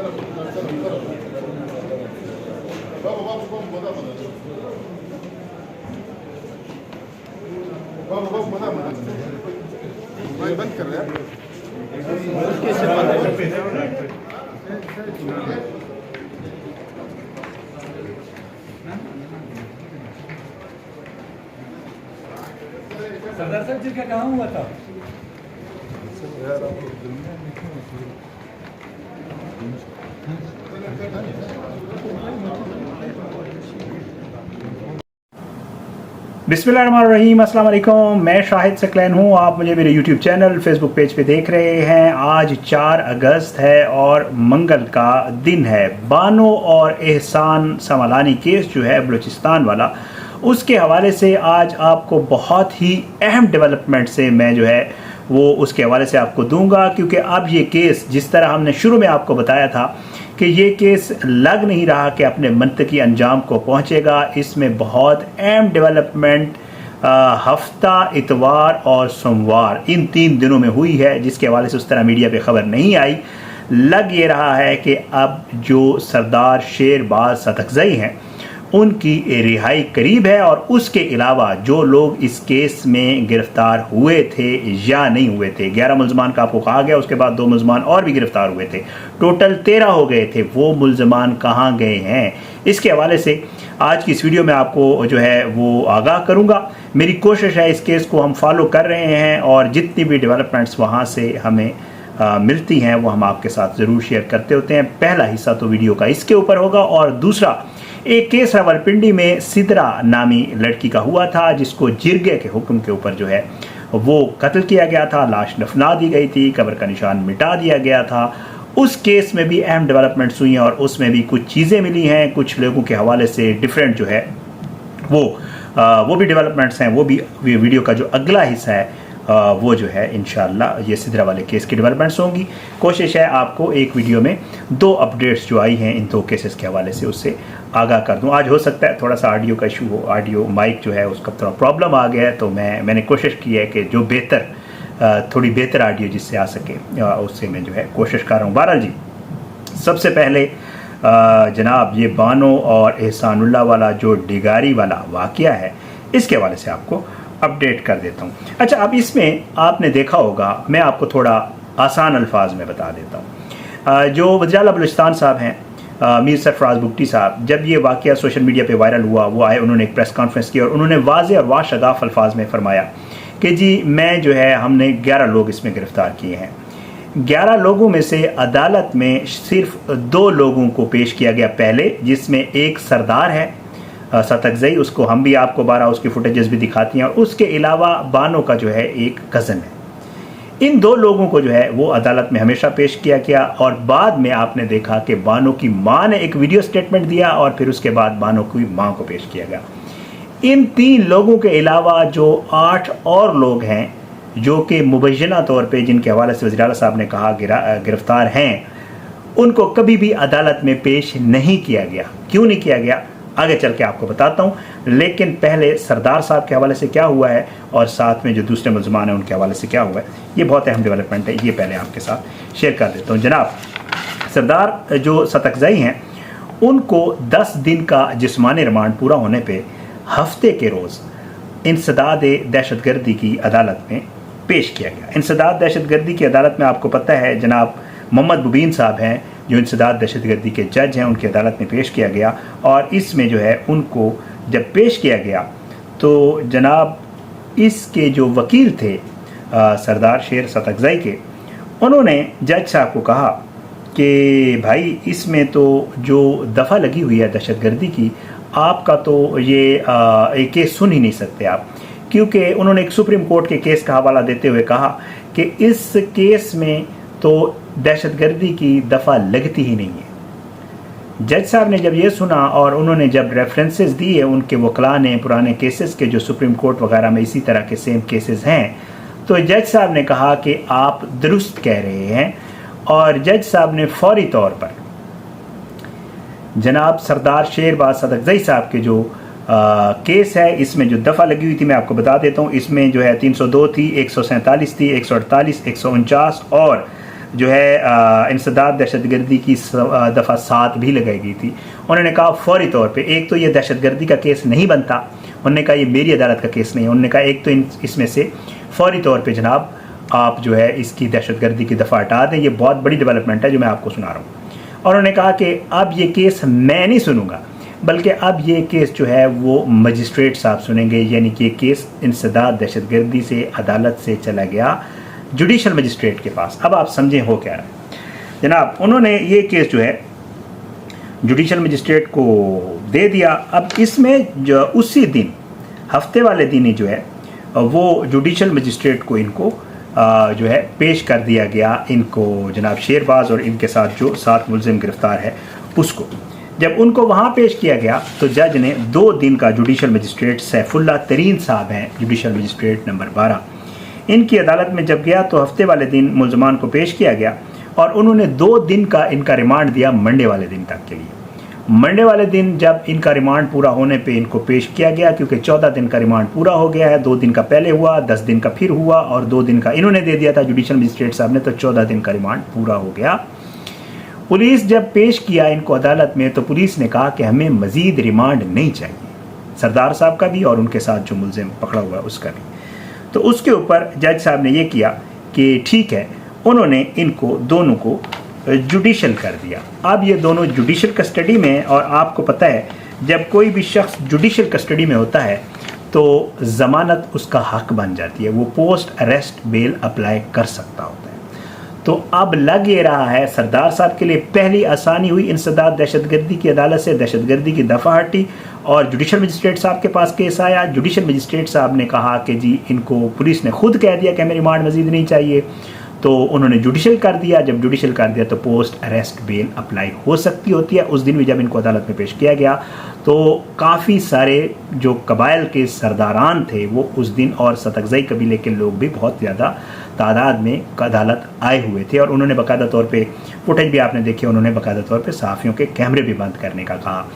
बंद कर रहे सरदार साहब जी का कहाँ हुआ था? बिस्मिल्लाहिर्रहमानिर्रहीम, अस्सलाम वालेकुम। मैं शाहिद सकलैन हूँ। आप मुझे मेरे यूट्यूब चैनल फेसबुक पेज पे देख रहे हैं। आज 4 अगस्त है और मंगल का दिन है। बानो और एहसान समलानी केस जो है बलूचिस्तान वाला, उसके हवाले से आज आपको बहुत ही अहम डेवलपमेंट से मैं जो है वो उसके हवाले से आपको दूंगा, क्योंकि अब ये केस जिस तरह हमने शुरू में आपको बताया था कि ये केस लग नहीं रहा कि अपने मंतकी अंजाम को पहुंचेगा। इसमें बहुत अहम डेवलपमेंट हफ्ता, इतवार और सोमवार इन 3 दिनों में हुई है, जिसके हवाले से उस तरह मीडिया पे खबर नहीं आई। लग ये रहा है कि अब जो सरदार शेरबाज सतकजई हैं उनकी रिहाई करीब है, और उसके अलावा जो लोग इस केस में गिरफ्तार हुए थे या नहीं हुए थे, 11 मुल्ज़मान का आपको कहा गया, उसके बाद 2 मुल्ज़मान और भी गिरफ्तार हुए थे, टोटल 13 हो गए थे। वो मुल्ज़मान कहाँ गए हैं, इसके हवाले से आज की इस वीडियो में आपको जो है वो आगाह करूँगा। मेरी कोशिश है, इस केस को हम फॉलो कर रहे हैं और जितनी भी डेवलपमेंट्स वहाँ से हमें मिलती हैं वो हम आपके साथ ज़रूर शेयर करते होते हैं। पहला हिस्सा तो वीडियो का इसके ऊपर होगा, और दूसरा एक केस रावलपिंडी में सिदरा नामी लड़की का हुआ था, जिसको जिरगे के हुक्म के ऊपर जो है वो कत्ल किया गया था, लाश दफना दी गई थी, कब्र का निशान मिटा दिया गया था। उस केस में भी अहम डेवलपमेंट्स हुई हैं और उसमें भी कुछ चीज़ें मिली हैं, कुछ लोगों के हवाले से डिफरेंट जो है वो भी डेवलपमेंट्स हैं। वो भी वीडियो का जो अगला हिस्सा है वो जो है इंशाअल्लाह ये सिदरा वाले केस की डेवलपमेंट्स होंगी। कोशिश है आपको एक वीडियो में 2 अपडेट्स जो आई हैं इन 2 केसेस के हवाले से उससे आगाह कर दूं। आज हो सकता है थोड़ा सा ऑडियो का इशू हो, ऑडियो माइक जो है उसका थोड़ा प्रॉब्लम आ गया है, तो मैंने कोशिश की है कि जो थोड़ी बेहतर ऑडियो जिससे आ सके उससे मैं जो है कोशिश कर रहा हूँ। बहरहाल जी, सबसे पहले जनाब ये बानो और एहसानुल्लाह वाला जो डिगारी वाला वाक़या है, इसके हवाले से आपको अपडेट कर देता हूँ। अच्छा, अब इसमें आपने देखा होगा, मैं आपको थोड़ा आसान अल्फाज में बता देता हूँ। जो वज़ीर आला बलूचिस्तान साहब हैं मीर सरफराज बुगटी साहब, जब ये वाक़या सोशल मीडिया पे वायरल हुआ, वो आए, उन्होंने एक प्रेस कॉन्फ्रेंस की और उन्होंने वाज़ेह और वाशगाफ अल्फाज में फरमाया कि जी मैं जो है हमने 11 लोग इसमें गिरफ़्तार किए हैं। 11 लोगों में से अदालत में सिर्फ 2 लोगों को पेश किया गया पहले, जिसमें एक सरदार है सतकजई, उसको हम भी आपको 12 उसकी फुटेजेस भी दिखाती हैं, और उसके अलावा बानो का जो है एक कज़न है। इन 2 लोगों को जो है वो अदालत में हमेशा पेश किया गया, और बाद में आपने देखा कि बानो की माँ ने एक वीडियो स्टेटमेंट दिया और फिर उसके बाद बानो की माँ को पेश किया गया। इन 3 लोगों के अलावा जो 8 और लोग हैं जो कि मुबैना तौर पर जिनके हवाले से वज़ीर आला साहब ने कहा गिरफ्तार हैं, उनको कभी भी अदालत में पेश नहीं किया गया। क्यों नहीं किया गया आगे चल के आपको बताता हूँ, लेकिन पहले सरदार साहब के हवाले से क्या हुआ है और साथ में जो दूसरे मुल्ज़मान हैं उनके हवाले से क्या हुआ है, ये बहुत अहम डेवलपमेंट है, ये पहले आपके साथ शेयर कर देता हूँ। जनाब, सरदार जो सतकजई हैं उनको 10 दिन का जिस्मानी रिमांड पूरा होने पर हफ्ते के रोज़ इंसदाद दहशतगर्दी की अदालत में पेश किया गया। इंसदाद दहशतगर्दी की अदालत में आपको पता है जनाब मोहम्मद मुबीन साहब हैं जो इंसदाद दहशतगर्दी के जज हैं, उनकी अदालत में पेश किया गया, और इसमें जो है उनको जब पेश किया गया तो जनाब इसके जो वकील थे सरदार शेर सतकजई के, उन्होंने जज साहब को कहा कि भाई इसमें तो जो दफ़ा लगी हुई है दहशतगर्दी की, आपका तो ये एक केस सुन ही नहीं सकते आप, क्योंकि उन्होंने एक सुप्रीम कोर्ट के केस का हवाला देते हुए कहा कि इस केस में तो दहशतगर्दी की दफ़ा लगती ही नहीं है। जज साहब ने जब ये सुना और उन्होंने जब रेफरेंसेस दिए उनके वकला ने पुराने केसेस के, जो सुप्रीम कोर्ट वगैरह में इसी तरह के सेम केसेस हैं, तो जज साहब ने कहा कि आप दुरुस्त कह रहे हैं, और जज साहब ने फौरी तौर पर जनाब सरदार शेरबाज सतकजई साहब के जो केस है, इसमें जो दफ़ा लगी हुई थी मैं आपको बता देता हूँ। इसमें जो है 302 थी, 147 थी, 148, 149 और जो है इंसदाद दहशत गर्दी की दफ़ा 7 भी लगाई गई थी। उन्होंने कहा फौरी तौर पे एक तो ये दहशत गर्दी का केस नहीं बनता, उन्होंने कहा ये मेरी अदालत का केस नहीं है, उन्होंने कहा एक तो इसमें से फौरी तौर पे जनाब आप जो है इसकी दहशत गर्दी की दफ़ा हटा दें। ये बहुत बड़ी डेवलपमेंट है जो मैं आपको सुना रहा हूँ। और उन्होंने कहा कि अब ये केस मैं नहीं सुनूंगा, बल्कि अब ये केस जो है वो मजिस्ट्रेट साहब सुनेंगे, यानी कि केस इंसदाद दहशत गर्दी से अदालत से चला गया जुडिशल मजिस्ट्रेट के पास। अब आप समझें हो क्या है जनाब, उन्होंने ये केस जो है जुडिशल मजिस्ट्रेट को दे दिया। अब इसमें जो उसी दिन हफ्ते वाले दिन ही जो है वो जुडिशल मजिस्ट्रेट को इनको जो है पेश कर दिया गया, इनको जनाब शेरबाज और इनके साथ जो 7 मुलजिम गिरफ्तार है उसको। जब उनको वहाँ पेश किया गया तो जज ने 2 दिन का जुडिशल मजिस्ट्रेट सैफुल्ला तरीन साहब हैं, जुडिशल मजिस्ट्रेट नंबर 12, इनकी अदालत में जब गया तो हफ्ते वाले दिन मुलजमान को पेश किया गया और उन्होंने 2 दिन का इनका रिमांड दिया मंडे वाले दिन तक के लिए। मंडे वाले दिन जब इनका रिमांड पूरा होने पे इनको पेश किया गया, क्योंकि 14 दिन का रिमांड पूरा हो गया है, 2 दिन का पहले हुआ, 10 दिन का फिर हुआ और 2 दिन का इन्होंने दे दिया था जुडिशल मजिस्ट्रेट साहब ने, तो 14 दिन का रिमांड पूरा हो गया। पुलिस जब पेश किया इनको अदालत में तो पुलिस ने कहा कि हमें मजीद रिमांड नहीं चाहिए, सरदार साहब का भी और उनके साथ जो मुलजिम पकड़ा हुआ है उसका भी। तो उसके ऊपर जज साहब ने ये किया कि ठीक है, उन्होंने इनको दोनों को जुडिशल कर दिया। अब ये दोनों जुडिशल कस्टडी में, और आपको पता है जब कोई भी शख्स जुडिशल कस्टडी में होता है तो ज़मानत उसका हक बन जाती है, वो पोस्ट अरेस्ट बेल अप्लाई कर सकता होता है। तो अब लग ये रहा है सरदार साहब के लिए पहली आसानी हुई, इंसदाद दहशतगर्दी की अदालत से दहशतगर्दी की दफ़ा हटी और जुडिशल मजिस्ट्रेट साहब के पास केस आया। जुडिशल मजिस्ट्रेट साहब ने कहा कि जी इनको पुलिस ने खुद कह दिया कि हमें रिमांड मजीद नहीं चाहिए, तो उन्होंने जुडिशल कर दिया। जब जुडिशल कर दिया तो पोस्ट अरेस्ट बेल अप्लाई हो सकती होती है। उस दिन भी जब इनको अदालत में पेश किया गया तो काफ़ी सारे जो कबाइल के सरदारान थे वो उस दिन, और सतकज़ई कबीले के लोग भी बहुत ज़्यादा तादाद में अदालत आए हुए थे और उन्होंने बाकायदा तौर पे फुटेज भी आपने देखी, उन्होंने बाकायदा तौर पे सहाफ़ियों के कैमरे भी बंद करने का कहा।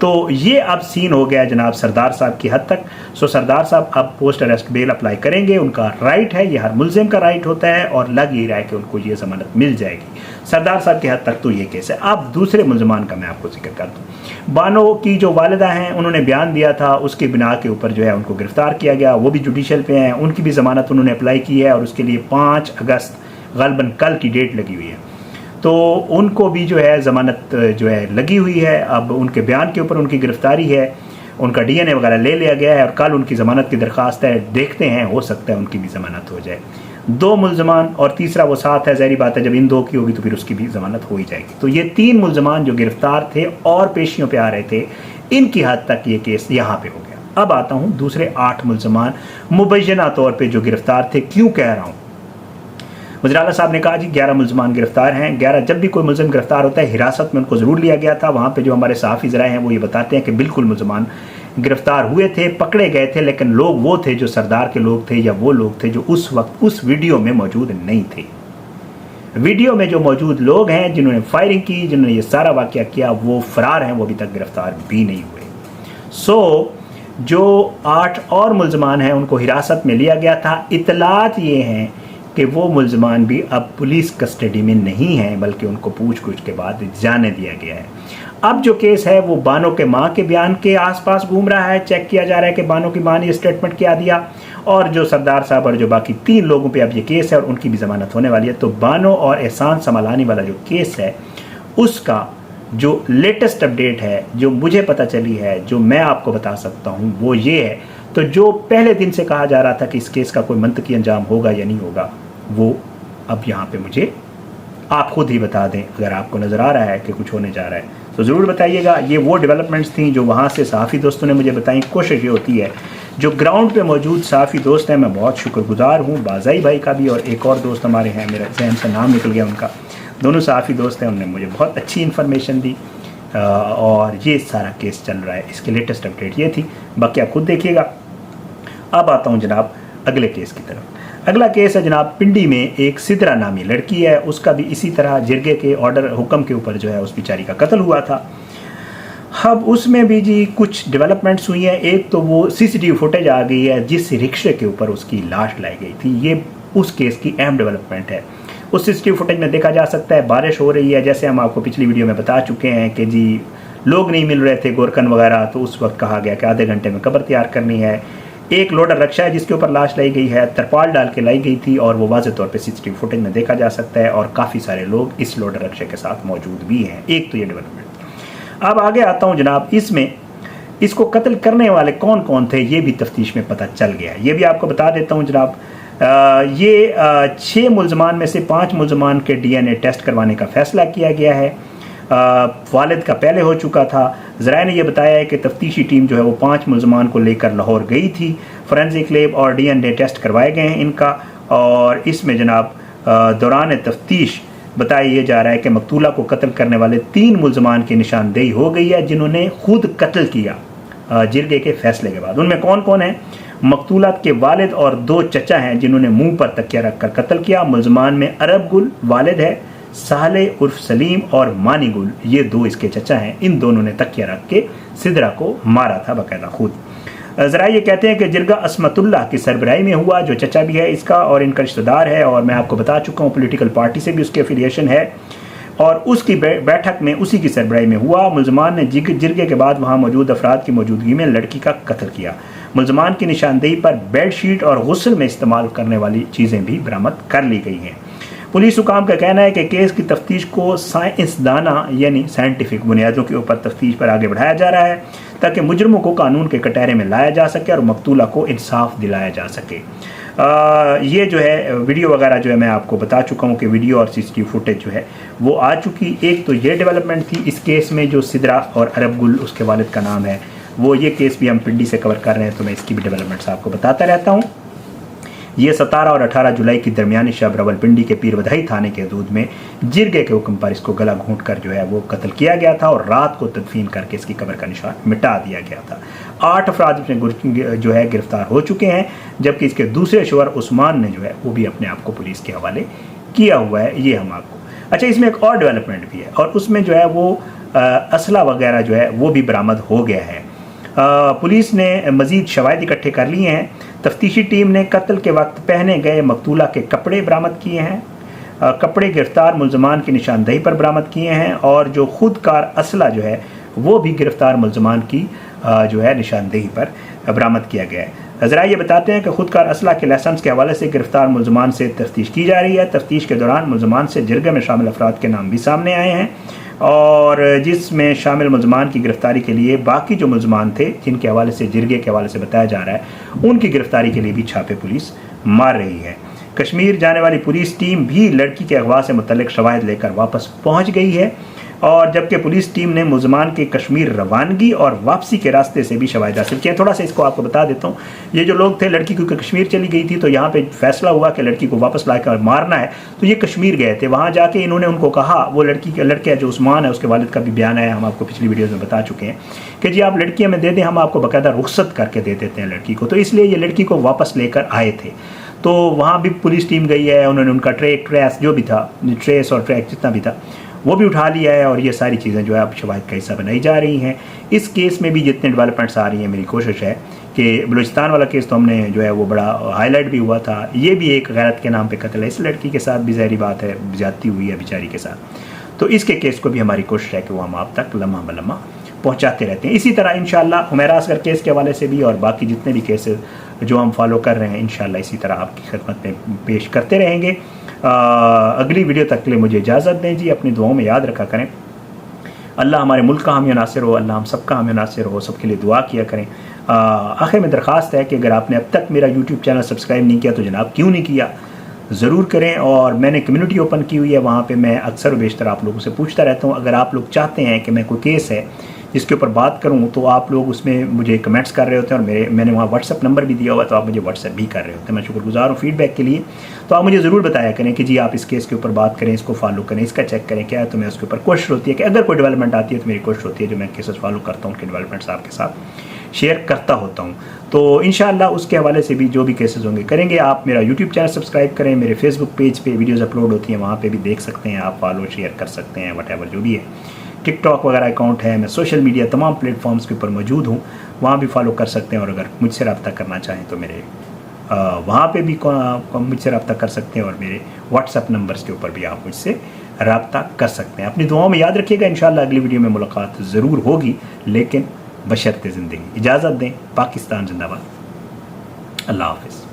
तो ये अब सीन हो गया जनाब सरदार साहब की हद तक। सो सरदार साहब अब पोस्ट अरेस्ट बेल अप्लाई करेंगे, उनका राइट है, ये हर मुलजिम का राइट होता है और लग ही रहा है कि उनको ये ज़मानत मिल जाएगी। सरदार साहब की हद तक तो ये केस है। अब दूसरे मुलजमान का मैं आपको जिक्र कर दूँ। बानो की जो वालिदा हैं उन्होंने बयान दिया था, उसके बिना के ऊपर जो है उनको गिरफ्तार किया गया, वो भी जुडिशल पे हैं, उनकी भी ज़मानत उन्होंने अप्लाई की है और उसके लिए 5 अगस्त ग़ालिबन कल की डेट लगी हुई है। तो उनको भी जो है ज़मानत जो है लगी हुई है। अब उनके बयान के ऊपर उनकी गिरफ्तारी है, उनका DNA वगैरह ले लिया गया है और कल उनकी ज़मानत की दरख्वास्त है, देखते हैं हो सकता है उनकी भी ज़मानत हो जाए। 2 मुलजमान और तीसरा वो साथ है, ज़ाहिर बात है जब इन 2 की होगी तो फिर उसकी भी ज़मानत हो ही जाएगी। तो ये 3 मुलजमान जो गिरफ्तार थे और पेशियों पे आ रहे थे, इनकी हद तक ये केस यहाँ पे हो गया। अब आता हूँ दूसरे 8 मुलजमान मुबैना तौर पर जो गिरफ्तार थे। क्यों कह रहा हूँ, वज़ीर आला साहब ने कहा जी 11 मुलजमान गिरफ्तार हैं। 11 जब भी कोई मुलजिम गिरफ्तार होता है हिरासत में उनको ज़रूर लिया गया था। वहाँ पे जो हमारे सहाफ़ी ज़राए हैं वो ये बताते हैं कि बिल्कुल मुलजमान गिरफ्तार हुए थे, पकड़े गए थे, लेकिन लोग वो थे जो सरदार के लोग थे या वो लोग थे जो उस वक्त उस वीडियो में मौजूद नहीं थे। वीडियो में जो मौजूद लोग हैं जिन्होंने फायरिंग की, जिन्होंने ये सारा वाक़या किया, वो फ़रार हैं, वो अभी तक गिरफ्तार भी नहीं हुए। सो जो 8 और मुलजमान हैं उनको हिरासत में लिया गया था। इतलात ये हैं कि वो मुलजमान भी अब पुलिस कस्टडी में नहीं हैं, बल्कि उनको पूछ-पूछ के बाद जाने दिया गया है। अब जो केस है वो बानो के माँ के बयान के आसपास घूम रहा है। चेक किया जा रहा है कि बानो की माँ ने स्टेटमेंट क्या दिया और जो सरदार साहब और जो बाकी 3 लोगों पे अब ये केस है और उनकी भी ज़मानत होने वाली है। तो बानो और एहसान समलानी वाला जो केस है उसका जो लेटेस्ट अपडेट है, जो मुझे पता चली है, जो मैं आपको बता सकता हूँ वो ये है। तो जो पहले दिन से कहा जा रहा था कि इस केस का कोई मंतकी अंजाम होगा या नहीं होगा, वो अब यहाँ पे मुझे आप खुद ही बता दें। अगर आपको नज़र आ रहा है कि कुछ होने जा रहा है तो ज़रूर बताइएगा। ये वो डेवलपमेंट्स थी जो वहाँ से सहाफ़ी दोस्तों ने मुझे बताई। कोशिश ये होती है जो ग्राउंड पे मौजूद सहाफ़ी दोस्त हैं, मैं बहुत शुक्रगुजार हूँ, बाज़ाई भाई का भी और एक और दोस्त हमारे हैं, मेरा जहन से नाम निकल गया उनका, दोनों सहाफ़ी दोस्त हैं, उन्होंने मुझे बहुत अच्छी इन्फॉर्मेशन दी और ये सारा केस चल रहा है। इसकी लेटेस्ट अपडेट ये थी, बाकी आप खुद देखिएगा। अब आता हूँ जनाब अगले केस की तरफ। अगला केस है जनाब पिंडी में एक सिदरा नामी लड़की है, उसका भी इसी तरह जिरगे के ऑर्डर हुक्म के ऊपर जो है उस बेचारी का कत्ल हुआ था। अब उसमें भी जी कुछ डेवलपमेंट्स हुई हैं। एक तो वो CCTV फुटेज आ गई है जिस रिक्शे के ऊपर उसकी लाश लाई गई थी, ये उस केस की अहम डेवलपमेंट है। उस CCTV फुटेज में देखा जा सकता है बारिश हो रही है, जैसे हम आपको पिछली वीडियो में बता चुके हैं कि जी लोग नहीं मिल रहे थे गोरकन वगैरह, तो उस वक्त कहा गया कि आधे घंटे में कब्र तैयार करनी है। एक लोडर रक्षा है जिसके ऊपर लाश लाई गई है, तरपाल डाल के लाई गई थी और वो वाज़ेह तौर पे CCTV फुटेज में देखा जा सकता है और काफ़ी सारे लोग इस लोडर रक्षा के साथ मौजूद भी हैं। एक तो ये डेवलपमेंट। अब आगे आता हूँ जनाब, इसमें इसको कत्ल करने वाले कौन कौन थे ये भी तफ्तीश में पता चल गया, ये भी आपको बता देता हूँ जनाब। ये 6 मुलजमान में से 5 मुलजमान के DNA टेस्ट करवाने का फैसला किया गया है। वालिद का पहले हो चुका था। ज़राए ने यह बताया है कि तफ्तीशी टीम जो है वो 5 मुलजमान को लेकर लाहौर गई थी। फोरेंसिक लैब और DNA टेस्ट करवाए गए हैं इनका, और इसमें जनाब दौरान तफ्तीश बताया जा रहा है कि मकतूला को कत्ल करने वाले 3 मुलजमान की निशानदेही हो गई है जिन्होंने खुद कत्ल किया जिरगे के फैसले के बाद। उनमें कौन कौन है? मकतूला के वालिद और 2 चचा हैं जिन्होंने मुंह पर तकिया रखकर कत्ल किया। मुलजमान में अरब गुल वालिद है, साले उर्फ सलीम और मानी गुल ये 2 इसके चचा हैं। इन दोनों ने तकिया रख के सिदरा को मारा था बाकायदा खुद। ज़रा ये कहते हैं कि जिरगा असमतुल्लाह की सरबराही में हुआ, जो चचा भी है इसका और इनका रिश्तेदार है, और मैं आपको बता चुका हूँ पॉलिटिकल पार्टी से भी उसके एफिलिएशन है, और उसकी बैठक में उसी की सरबराही में हुआ। मुलजमान ने जिरगे के बाद वहाँ मौजूद अफराद की मौजूदगी में लड़की का कत्ल किया। मुलजमान की निशानदेही पर बेडशीट और गुस्ल में इस्तेमाल करने वाली चीज़ें भी बरामद कर ली गई हैं। पुलिस हुकाम का कहना है कि केस की तफ्तीश को साइंसदाना यानी साइंटिफिक बुनियादों के ऊपर तफ्तीश पर आगे बढ़ाया जा रहा है ताकि मुजरमों को कानून के कटहरे में लाया जा सके और मकतूला को इंसाफ दिलाया जा सके। ये जो है वीडियो वगैरह जो है मैं आपको बता चुका हूँ कि वीडियो और CCTV फुटेज जो है वो आ चुकी। एक तो ये डेवलपमेंट थी इस केस में, जो सिदरा और अरब गुल उसके वालिद का नाम है, वो ये केस भी हम पिंडी से कवर कर रहे हैं तो मैं इसकी भी डेवलपमेंट्स आपको बताता रहता हूँ। ये 17 और 18 जुलाई की दरमियानी शब रावलपिंडी के पीर बधाई थाने के हदूद में जिरगे के हुक्म पर इसको गला घोंट कर जो है वो कत्ल किया गया था और रात को तदफीन करके इसकी कब्र का निशान मिटा दिया गया था। 8 अफराद इसमें जो है गिरफ्तार हो चुके हैं, जबकि इसके दूसरे शोहर उस्मान ने जो है वो भी अपने आप को पुलिस के हवाले किया हुआ है। ये हम आपको अच्छा, इसमें एक और डेवलपमेंट भी है और उसमें जो है वो असला वगैरह जो है वो भी बरामद हो गया है। पुलिस ने मज़ीद शवाहिद इकट्ठे कर लिए हैं। तफ्तीशी टीम ने कत्ल के वक्त पहने गए मकतूला के कपड़े बरामद किए हैं। कपड़े गिरफ्तार मुलजमान की निशानदेही पर बरामद किए हैं और जो खुदकार असला जो है वो भी गिरफ्तार मुलजमान की जो है निशानदेही पर बरामद किया गया है। ज़रा ये बताते हैं कि खुदकार असला के लाइसेंस के हवाले से गिरफ्तार मुलजमान से तफ्तीश की जा रही है। तफ्तीश के दौरान मुलजमान से जिरगे में शामिल अफराद के नाम भी सामने आए हैं और जिसमें शामिल मुलजमान की गिरफ्तारी के लिए बाकी जो मुलजमान थे जिनके हवाले से जिरगे के हवाले से बताया जा रहा है उनकी गिरफ्तारी के लिए भी छापे पुलिस मार रही है। कश्मीर जाने वाली पुलिस टीम भी लड़की के अगवा से मुतल्लिक शवाहिद लेकर वापस पहुंच गई है और जबकि पुलिस टीम ने मुलजमान के कश्मीर रवानगी और वापसी के रास्ते से भी शवाहिद हासिल किए। थोड़ा सा इसको आपको बता देता हूँ, ये जो लोग थे लड़की क्योंकि कश्मीर चली गई थी तो यहाँ पे फैसला हुआ कि लड़की को वापस लाकर मारना है, तो ये कश्मीर गए थे। वहाँ जाके इन्होंने उनको कहा, वो लड़के जो उस्मान है उसके वालिद का भी बयान है, हम आपको पिछली वीडियोज़ में बता चुके हैं कि जी आप लड़की हमें दे दें, हम आपको बाकायदा रुख्सत करके दे देते हैं लड़की को। तो इसलिए ये लड़की को वापस लेकर आए थे। तो वहाँ भी पुलिस टीम गई है, उन्होंने उनका ट्रेस जो भी था, ट्रेस और ट्रैक जितना भी था वो भी उठा लिया है और ये सारी चीज़ें जो है अब शवाहिद का हिस्सा बनाई जा रही हैं। इस केस में भी जितने डेवलपमेंट्स आ रही हैं, मेरी कोशिश है कि बलूचिस्तान वाला केस तो हमने जो है वो बड़ा हाईलाइट भी हुआ था, ये भी एक गैरत के नाम पे कत्ल है, इस लड़की के साथ भी ज़ाहिर बात है ज्यादती हुई है बेचारी के साथ। तो इसके केस को भी हमारी कोशिश है कि वो हम आप तक लम्हा बलम्हा पहुँचाते रहते हैं। इसी तरह इंशाअल्लाह हुमैरा असगर केस के हवाले से भी और बाकी जितने भी केसेस जो हम फॉलो कर रहे हैं इंशाअल्लाह इसी तरह आपकी खिदमत में पेश करते रहेंगे। अगली वीडियो तक के लिए मुझे इजाज़त दें जी। अपनी दुआओं में याद रखा करें, अल्लाह हमारे मुल्क का हामी नासिर हो, अल्लाह हम सबका हामी नासिर हो, सबके लिए दुआ किया करें। आखिर में दरख्वास्त है कि अगर आपने अब तक मेरा यूट्यूब चैनल सब्सक्राइब नहीं किया तो जनाब क्यों नहीं किया, ज़रूर करें। और मैंने कम्युनिटी ओपन की हुई है, वहाँ पे मैं अक्सर बेशतर आप लोगों से पूछता रहता हूँ। अगर आप लोग चाहते हैं कि मैं कोई केस है जिसके ऊपर बात करूं तो आप लोग उसमें मुझे कमेंट्स कर रहे होते हैं और मैंने वहाँ व्हाट्सअप नंबर भी दिया हुआ, तो आप मुझे व्हाट्सअप भी कर रहे होते हैं। मैं शुक्रगुजार हूँ फीडबैक के लिए। तो आप मुझे ज़रूर बताया करें कि जी आप इस केस के ऊपर बात करें, इसको फॉलो करें, इसका चेक करें क्या है। तो मैं उसके ऊपर कोशिश होती है कि अगर कोई डेवलपमेंट आती है तो मेरी कोशिश होती है जो मैं केसेस फॉलो करता हूँ उनके डेवलपमेंट्स आपके साथ शेयर करता होता हूँ। तो इंशाअल्लाह उसके हवाले से भी जो भी केसेस होंगे करेंगे। आप मेरा यूट्यूब चैनल सब्सक्राइब करें, मेरे फेसबुक पेज पे वीडियोज़ अपलोड होती हैं, वहाँ पे भी देख सकते हैं आप, फॉलो शेयर कर सकते हैं, वट एवर जो भी है। टिकटॉक वगैरह अकाउंट है, मैं सोशल मीडिया तमाम प्लेटफॉर्म्स के ऊपर मौजूद हूँ, वहाँ भी फॉलो कर सकते हैं। और अगर मुझसे रब्ता करना चाहें तो मेरे وہاں پہ بھی مجھ سے رابطہ کر سکتے ہیں اور میرے واٹس ایپ نمبرز کے اوپر بھی آپ مجھ سے رابطہ کر سکتے ہیں. اپنی دعاؤں میں یاد رکھیے گا. انشاءاللہ اگلی ویڈیو میں ملاقات ضرور ہوگی, لیکن بشرط زندگی. اجازت دیں. پاکستان زندہ باد. اللہ حافظ.